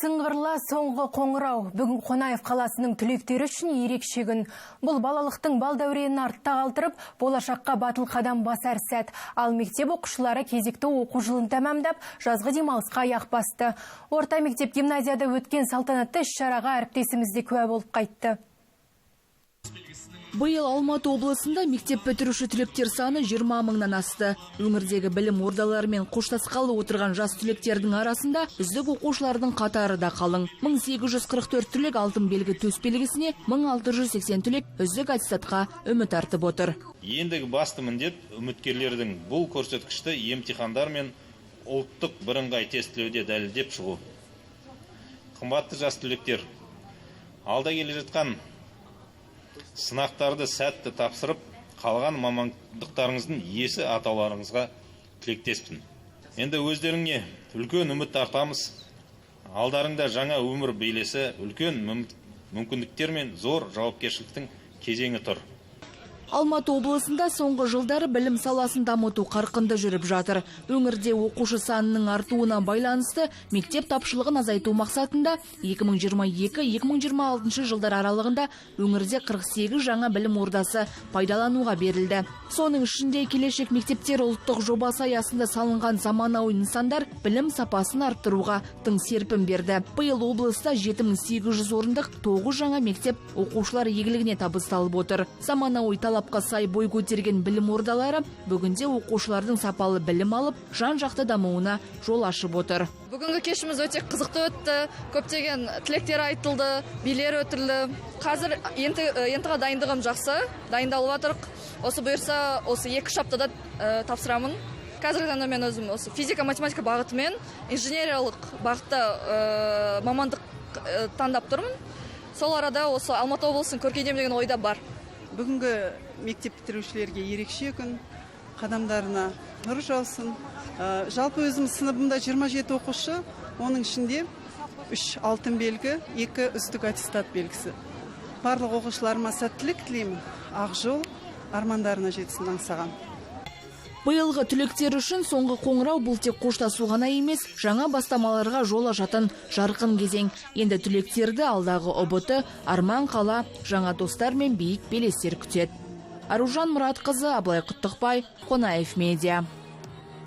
Сыңғырла соңғы қоңырау. Бүгін Қонаев қаласының түлектері үшін ерекше күн. Бұл балалықтың бал дәуренін артта қалдырып, болашаққа батыл қадам басар сәт. Ал мектеп оқушылары кезекті оқу жылын тәмамдап, жазғы демалысқа аяқ басты. Орта мектеп гимназияда өткен салтанатты іс-шараға әріптесіміз де куә болып қайтты. Биыл Алматы облысында мектеп бітіруші түлектер саны 20 мыңнан асты. Өңірдегі білім ордаларымен қоштасқалы отырған жас түлектердің арасында үздік оқушылардың қатары да қалың. 1844 түлек алтын белгі төс белгісіне, 1680 түлек үздік аттестатқа үміт артып отыр. Ендігі басты міндет үміткерлердің бұл көрсеткішті емтихандар мен ұлттық бірыңғай тестілеуде дәлелдеп шығу. Қымбатты жас түлектер, алда келе жатқан сынақтарды сәтті тапсырып, қалған мамандықтарыңыздың иесі атауларыңызға тілектеспін. Енді өздеріңе үлкен үміт артамыз. Алдарыңда жаңа өмір белесі, үлкен мүмкіндіктер мен зор жауапкершіліктің кезеңі тұр. Алматы облысында соңғы жылдары білім саласын дамыту қарқынды жүріп жатыр. Өңірде оқушы санының артуына байланысты мектеп тапшылығын азайту мақсатында 2022-2026 жылдар аралығында өңірде 48 жаңа білім ордасы пайдалануға берілді. Соның ішінде келешек мектептер ұлттық жобасы аясында салынған заманауи нысандар білім сапасын арттыруға тың серпін берді. Биыл облыста 7800 орындық 9 жаңа мектеп оқушылар игілігіне табысталып отыр. Заманауи талапқа сай бой көтерген білім ордалары бүгінде оқушылардың сапалы білім алып, жан-жақты дамуына жол ашып отыр. Бүгінгі кешіміз өте қызықты өтті. Көптеген тілектер айтылды, билер өтілді. Қазір ентіға дайындығым жақсы, дайындалып жатырық. Осы бұйырса, осы 2 аптада тапсырамын. Қазіргі таңда мен өзім осы физика-математика бағытымен инженериялық бағытта мамандық таңдап тұрмын. Сол арада осы Алматы облысын көркейтемін деген ойда бар. Бүгінгі мектеп бітірушілерге ерекше күн, қадамдарына нұр жаусын. Жалпы өзім сыныбымда 27 оқушы, оның ішінде 3 алтын белгі, 2 үздік аттестат белгісі. Барлық оқушыларыма сәттілік тілеймін, ақ жол армандарына жетсін аңсаған. Биылғы түлектер үшін соңғы қоңырау бұл тек қоштасу ғана емес, жаңа бастамаларға жол ашатын жарқын кезең. Енді түлектерді алдағы ұбыты, арман қала, жаңа достар мен биік белестер күтеді. Аружан Мұратқызы, Аблай Құттықбай, Қонаев медиа.